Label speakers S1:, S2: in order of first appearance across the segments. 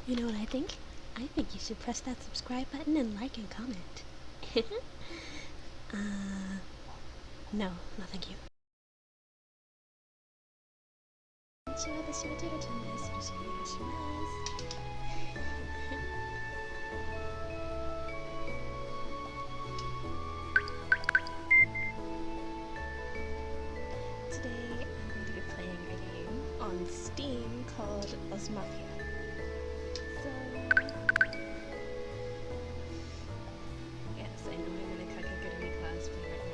S1: You know what I think? I think you should press that subscribe button and like and comment. No, no thank you. Konnichiwa, this is JeidoChannel.i. Today I'm going to be playing a game on Steam called Ozmafia. So, yes, I know I'm in a Kakagurumi cosplay right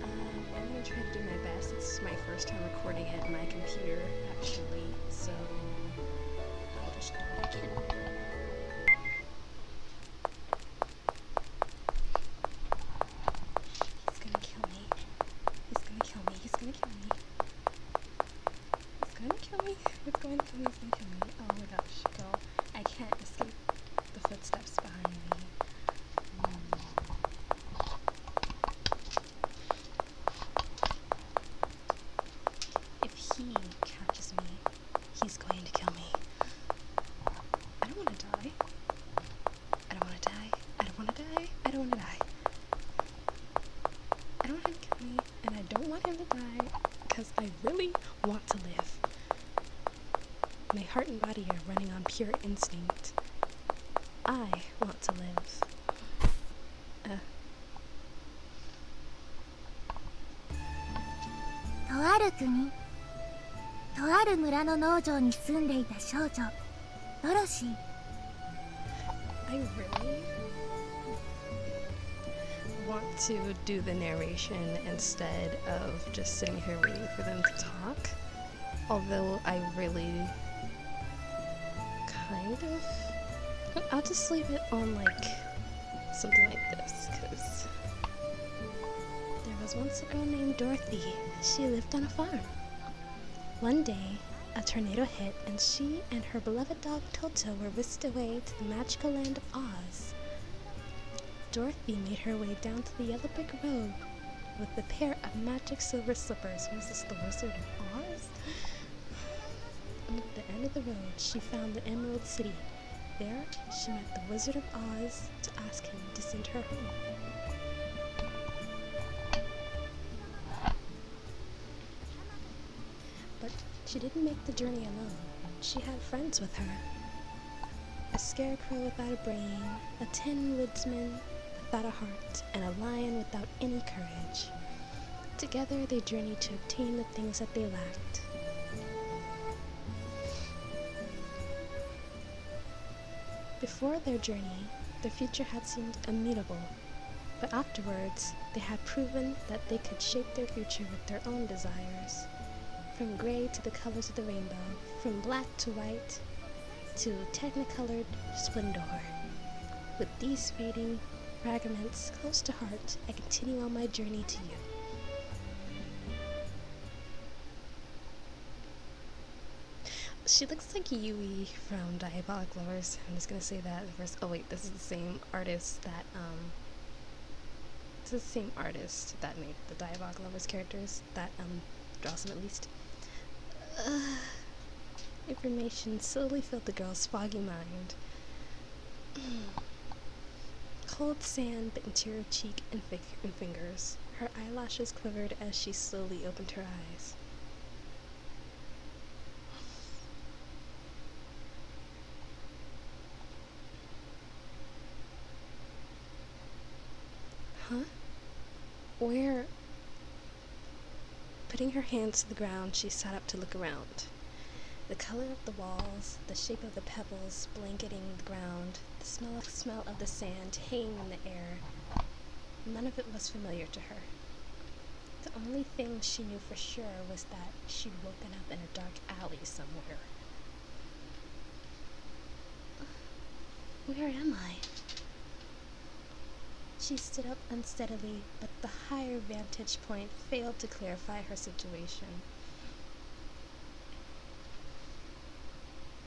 S1: now. I'm going to try to do my best. It's my first time recording it on my computer, actually, so I'll just do what I can. He's gonna kill me. He's gonna kill me. He's gonna kill me. He's gonna kill me. He's going to kill me. He's gonna kill me. Oh my gosh, girl. I can't escape the footsteps behind me. If he catches me, he's going to kill me. I don't want to die. I don't want to die. I don't want to die. I don't want to die. I don't want him to kill me, and I don't want him to die, because I really want to live. My heart and body are running on pure instinct. I want to live.
S2: とある国、とある村の農場に住んでいた少女、ドロシー。
S1: I really want to do the narration instead of just sitting here waiting for them to talk. Although I really kind of... I'll just leave it on like something like this, because there was once a girl named Dorothy. She lived on a farm. One day, a tornado hit and she and her beloved dog Toto were whisked away to the magical land of Oz. Dorothy made her way down to the yellow brick road with a pair of magic silver slippers. Was this the Wizard of Oz? At the end of the road, she found the Emerald City. There, she met the Wizard of Oz to ask him to send her home. But she didn't make the journey alone. She had friends with her. A scarecrow without a brain, a tin woodsman without a heart, and a lion without any courage. Together they journeyed to obtain the things that they lacked. Before their journey, their future had seemed immutable, but afterwards, they had proven that they could shape their future with their own desires. From gray to the colors of the rainbow, from black to white, to technicolored splendor. With these fading fragments close to heart, I continue on my journey to you. She looks like Yui from Diabolic Lovers. I'm just gonna say that first. Oh wait, this is the same artist that this is the same artist that made the Diabolic Lovers characters. That draws them at least. Information slowly filled the girl's foggy mind. Cold sand bit into her cheek and fingers. Her eyelashes quivered as she slowly opened her eyes. Huh? Where? Putting her hands to the ground, she sat up to look around. The color of the walls, the shape of the pebbles blanketing the ground, the smell of the sand hanging in the air, none of it was familiar to her. The only thing she knew for sure was that she'd woken up in a dark alley somewhere. Where am I? She stood up unsteadily, but the higher vantage point failed to clarify her situation.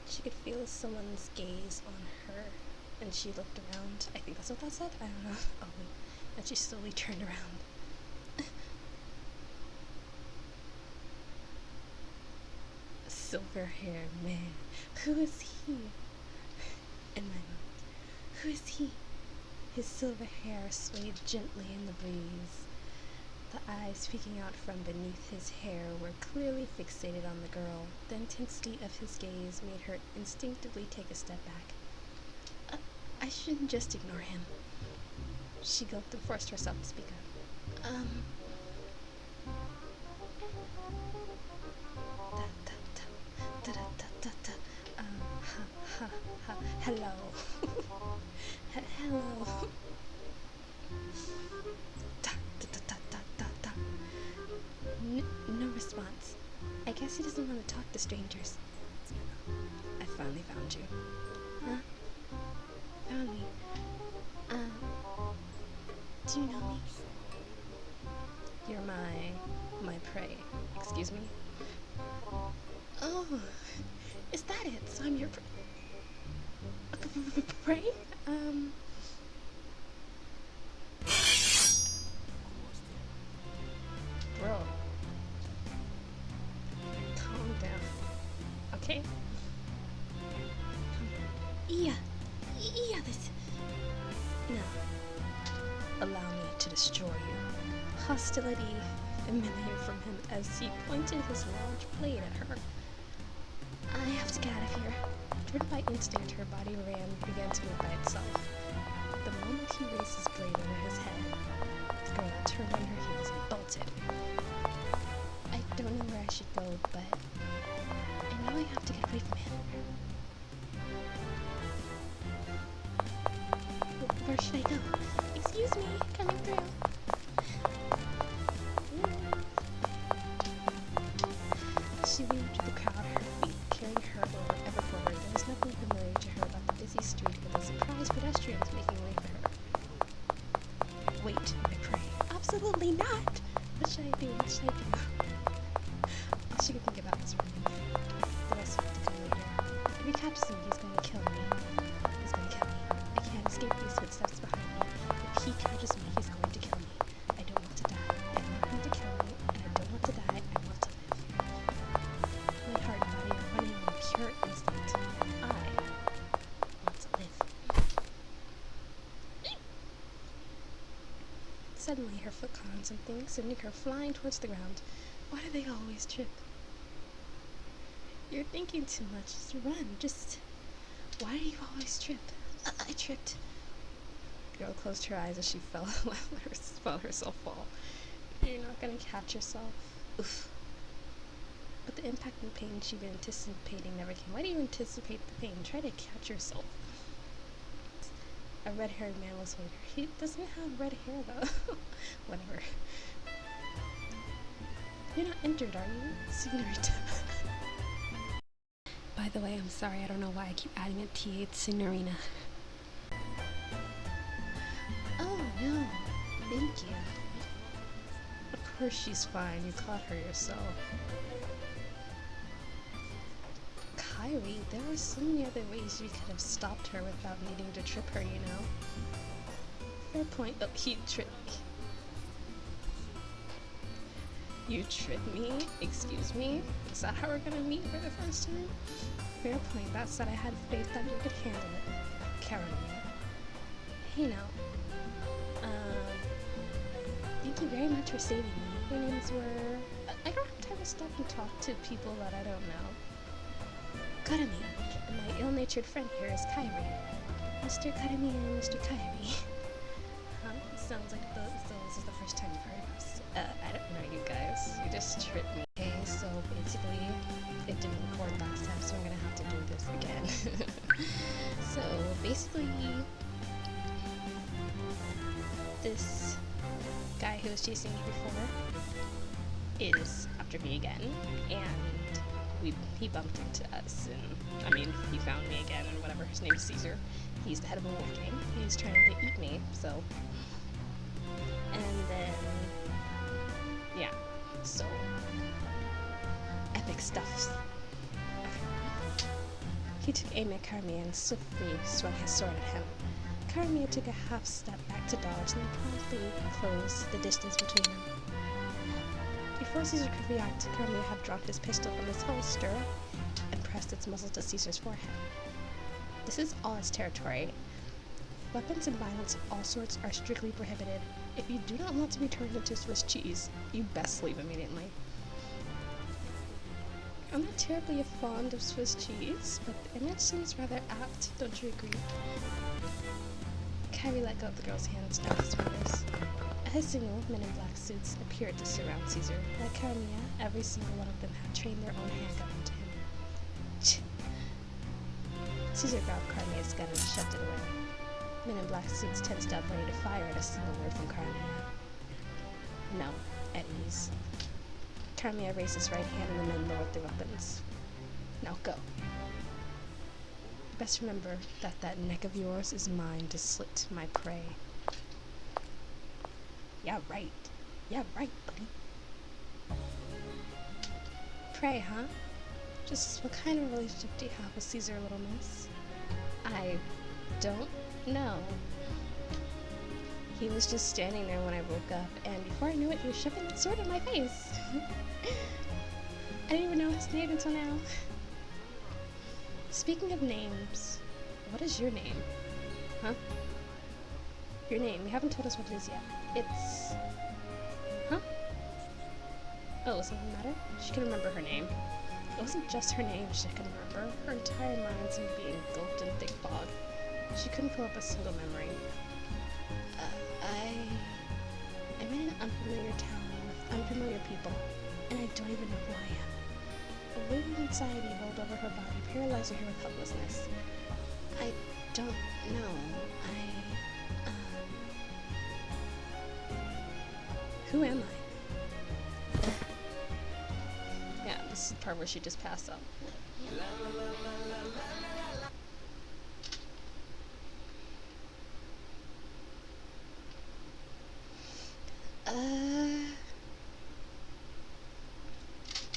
S1: She could feel someone's gaze on her, and she looked around. I think that's what that said? I don't know. Oh, wait. And she slowly turned around. silver-haired man. Who is he? In my mind, who is he? His silver hair swayed gently in the breeze. The eyes peeking out from beneath his hair were clearly fixated on the girl. The intensity of his gaze made her instinctively take a step back. I shouldn't just ignore him. She gulped and forced herself to speak up. Hello. Hello. No response. I guess he doesn't want to talk to strangers. I finally found you. Huh? Found me. Do you know me? You're my prey. Excuse me? Oh, is that it? So I'm your prey? Bro. Calm down. Okay? Yeah, this. No. Allow me to destroy you. Hostility emanated from him as he pointed his large blade at her. I have to get out of here. Driven by instinct, her body began to move by itself. The moment he raised his blade over his head, the girl turned on her heels and bolted. I don't know where I should go, but I know I have to get away from him. Where should I go? Excuse me, coming through. She weaved through the crowd, her feet carrying her ever forward. There was nothing familiar to her about the busy street with the surprised pedestrians making way for her. Wait, my prey. Absolutely not! What should I do? What should I do? I'll should think about this for a minute. The rest will have to come later. If he catches me, he's going to kill me. He's going to kill me. I can't escape these footsteps behind me. If he catches me, he's going to kill me. I don't want to die. I don't want him to kill me, and I don't want to die. I want to live. My heart and body are running on pure instinct. I want to live. Suddenly, her foot caught on something, sending her flying towards the ground. Why do they always trip? You're thinking too much. Just run. Just... Why do you always trip? I tripped. The girl closed her eyes as she felt herself fall. You're not gonna catch yourself. Oof. But the impact and pain she'd been anticipating never came. Why do you anticipate the pain? Try to catch yourself. A red-haired man was with her. He doesn't have red hair, though. Whatever. You're not injured, are you, Senorita? By the way, I'm sorry. I don't know why I keep adding a T. It's Signorina. Oh, no. Thank you. Of course she's fine. You caught her yourself. Kyrie, there are so many other ways you could have stopped her without needing to trip her, you know? Fair point. Oh, he tripped me. You tripped me? Excuse me? Is that how we're gonna meet for the first time? Fair point. That said, I had faith that you could handle it. Caroline. Hey now. Thank you very much for saving me. Your names were... I don't have time to stop and talk to people that I don't know. Karami. And my ill-natured friend here is Kyrie. Mr. Karami and Mr. Kyrie. Huh? Sounds like this is the first time you've heard of us. I don't know you guys. You just tripped me. Okay, so basically, it didn't record last time, so I'm gonna have to do this again. So basically, this guy who was chasing me before is after me again, and he bumped into us, and I mean, he found me again, and whatever. His name is Caesar. He's the head of a wolf gang. He's trying to eat me, so. And then, yeah, so epic stuff. He took aim at Carmia and swiftly swung his sword at him. Carmia took a half step back to dodge and promptly closed the distance between them. Before Caesar could react, Carmia had dropped his pistol from his holster pressed its muzzle to Caesar's forehead. This is all its territory. Weapons and violence of all sorts are strictly prohibited. If you do not want to be turned into Swiss cheese, you best leave immediately. I'm not terribly fond of Swiss cheese, but the image seems rather apt, don't you agree? Kyrie let go of the girl's hand and snapped his fingers. At his signal, men in black suits appeared to surround Caesar. Like Karamia, every single one of them had trained their own handgun onto him. Caesar grabbed Karamia's gun and shoved it away. Men in black suits tensed up, ready to fire at a single word from Karamia. No, at ease. Karamia raised his right hand and the men lowered their weapons. Now go. Best remember that that neck of yours is mine to slit to my prey. Yeah, right. Yeah, right, buddy. Prey, huh? Just what kind of relationship do you have with Caesar, little miss? I don't know. He was just standing there when I woke up, and before I knew it, he was shoving that sword in my face. I didn't even know his name until now. Speaking of names, what is your name? Huh? Your name. You haven't told us what it is yet. It's... Huh? Oh, something the matter? She can remember her name. It wasn't just her name she couldn't remember. Her entire mind seemed to be engulfed in thick fog. She couldn't pull up a single memory. I'm in an unfamiliar town with unfamiliar people, and I don't even know who I am. A wave of anxiety rolled over her body, paralyzing her with helplessness. I don't know. Who am I? Yeah, this is the part where she just passed out.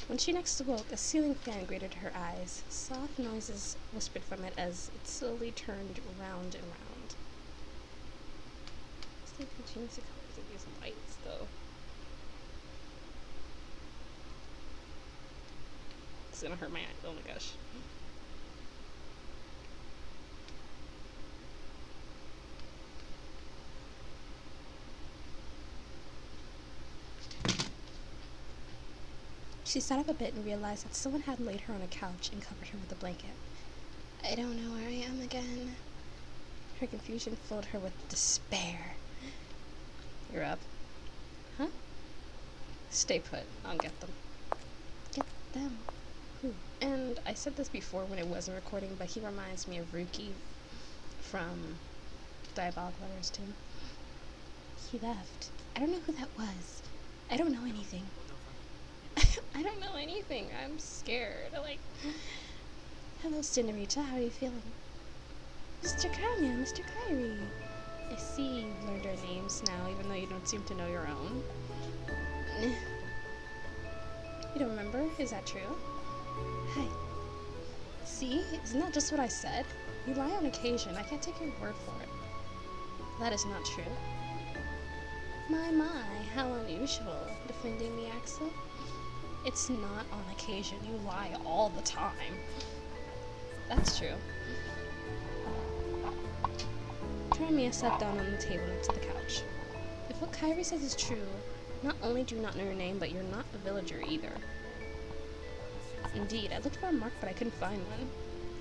S1: When she next awoke, a ceiling fan grated her eyes. Soft noises whispered from it as it slowly turned round and round. I think we change the colors of these lights, though. It's gonna hurt my eye. Oh my gosh. She sat up a bit and realized that someone had laid her on a couch and covered her with a blanket. I don't know where I am again. Her confusion filled her with despair. You're up. Huh? Stay put. I'll get them. Get them? Who? And I said this before when it wasn't recording, but he reminds me of Ruki from Diabolical Letters too. He left. I don't know who that was. I don't know anything. I don't know anything. I'm scared. Hello, Cinerita. How are you feeling? Mr. Kanya, Mr. Kyrie. I see you've learned our names now, even though you don't seem to know your own. You don't remember? Is that true? Hi. See? Isn't that just what I said? You lie on occasion. I can't take your word for it. That is not true. My, how unusual. Defending me, Axel? It's not on occasion. You lie all the time. That's true. Karamia sat down on the table next to the couch. If what Kyrie says is true, not only do you not know your name, but you're not a villager either. Indeed, I looked for a mark, but I couldn't find one.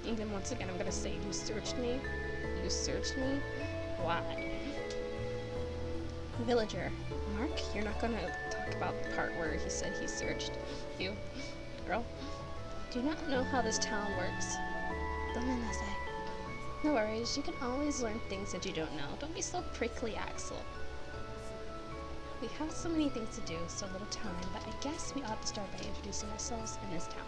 S1: And then once again, I'm gonna say, you searched me? You searched me? Why? Villager. Mark, you're not gonna talk about the part where he said he searched you. Girl, do you not know how this town works? No worries, you can always learn things that you don't know. Don't be so prickly, Axel. We have so many things to do, so little time, but I guess we ought to start by introducing ourselves in this town.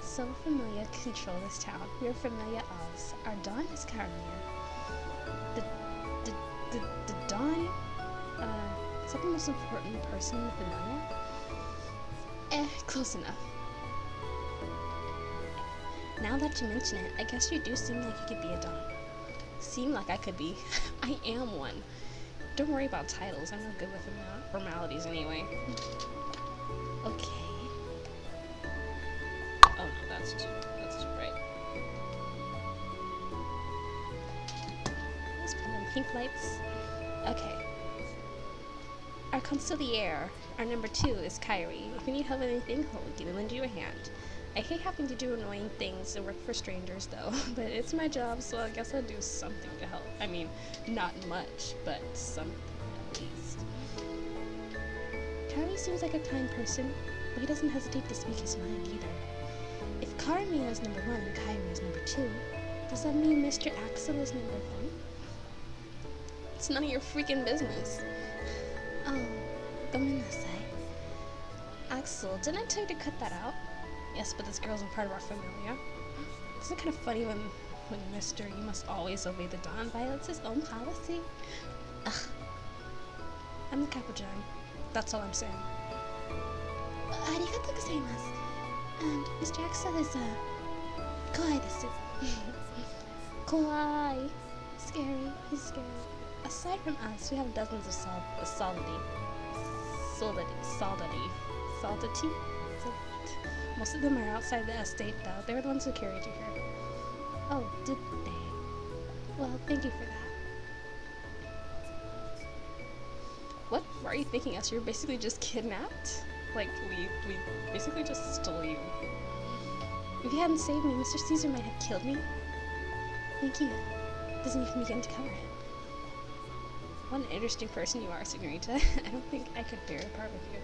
S1: So Familia control this town. We're Familia Oz. Our Dawn is Karamia. The Dawn? Is that the most important person in Familia? Close enough. Now that you mention it, I guess you do seem like you could be a Dawn. Seem like I could be. I am one. Don't worry about titles. I'm not good with formalities anyway. Okay. Oh no, that's too... pink lights. Okay. Our consigliere, our number 2, is Kyrie. If you need help with anything, he'll lend you a hand. I hate having to do annoying things and work for strangers, though, but it's my job, so I guess I'll do something to help. I mean, not much, but something at least. Kyrie seems like a kind person, but he doesn't hesitate to speak his mind either. If Karmia is number 1 and Kyrie is number 2, does that mean Mr. Axel is number 1? It's none of your freaking business. Oh, gomenasai. Axel, didn't I tell you to cut that out? Yes, but this girl isn't part of our familia. Isn't it kind of funny when Mr. You must always obey the Don violates his own policy? Ugh. I'm the Capuchin. That's all I'm saying. Arigatou gozaimasu. And Mr. Axel is, kawaii desu. Kawaii. Scary. He's scary. Aside from us, we have dozens of solidity. Most of them are outside the estate, though. They were the ones who carried you here. Oh, did they? Well, thank you for that. What are you thinking us? You're basically just kidnapped? Like, we basically just stole you. If you hadn't saved me, Mr. Caesar might have killed me. Thank you. Doesn't even begin to cover it. What an interesting person you are, Senorita. I don't think I could bear a part with you.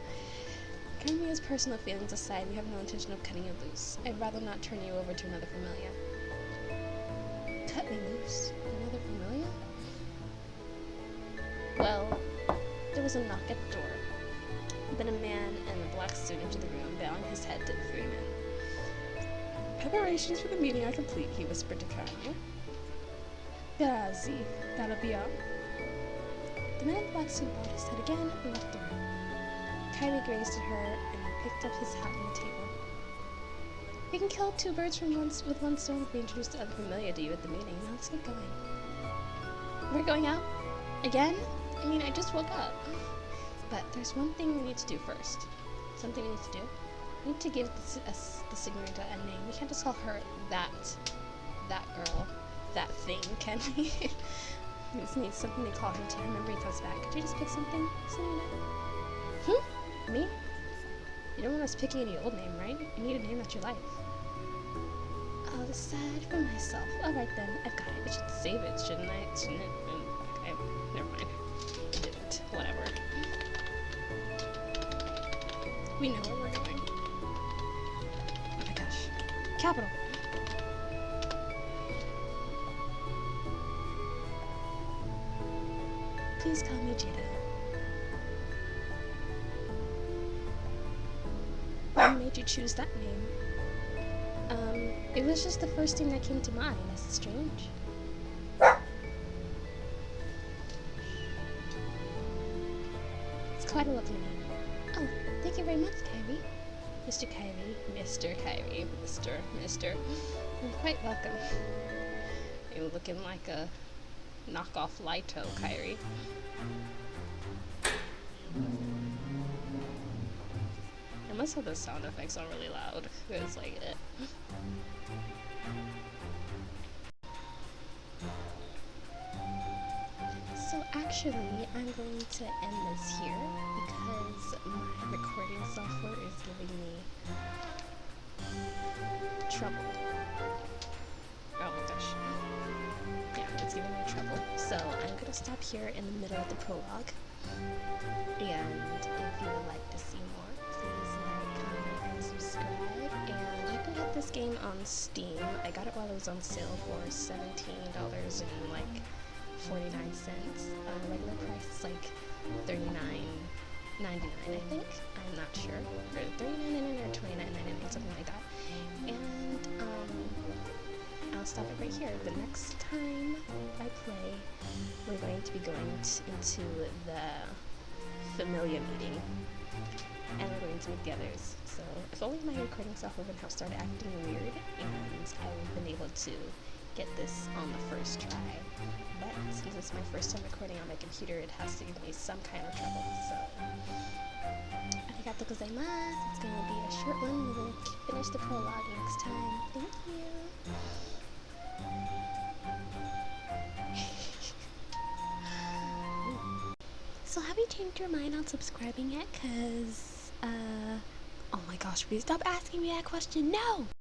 S1: Carmia's personal feelings aside, we have no intention of cutting you loose. I'd rather not turn you over to another familia. Cut me loose? Another familia? Well, there was a knock at the door. Then a man in a black suit entered the room, bowing his head to the 3 men. Preparations for the meeting are complete, he whispered to Carmia. Grazie, that'll be all. The man in the black suit bowed his head again and left the room. Kylie gazed at her and picked up his hat on the table. We can kill 2 birds with one stone if we introduce the other familia to you at the meeting. Now let's get going. We're going out? Again? I mean, I just woke up. But there's one thing we need to do first. Something we need to do. We need to give the Senorita a name. We can't just call her that girl, that thing, can we? We just need something to call him to remember he comes back. Could you just pick something, Senorita? Me? You don't want us picking any old name, right? You need a name that you like. I'll decide for myself. Alright then, I've got it. I should save it, shouldn't I? Shouldn't it? Okay, never mind. I didn't. Whatever. We know where we're going. Oh my gosh. Capital! Please call me Jeido. What made you choose that name? It was just the first thing that came to mind. Is it strange? It's quite a lovely name. Oh, thank you very much, Kyrie. Mr. Kyrie. You're quite welcome. You're looking like a knockoff Lito, Kyrie. I must have the sound effects on really loud. It's like it. So actually, I'm going to end this here because my recording software is giving me trouble. Oh my gosh. Yeah, it's giving me trouble. So I'm gonna stop here in the middle of the prologue. And if you would like to see more, please like, comment, and subscribe. And you can get this game on Steam. I got it while it was on sale for $17.49. Regular price is like $39.99, I think. I'm not sure. Or $39.99 or $29.99, something like that. And I'll stop it right here. The next time I play, we're going to be going into the Familia meeting, and we're going to meet the others. So if only my recording software would have started acting weird, and I would have been able to get this on the first try. But since it's my first time recording on my computer, it has to give me some kind of trouble. So arigatou gozaimasu. It's going to be a short one. We're going to finish the prologue next time. Thank you. So have you changed your mind on subscribing yet? Cause, oh my gosh, please stop asking me that question. No!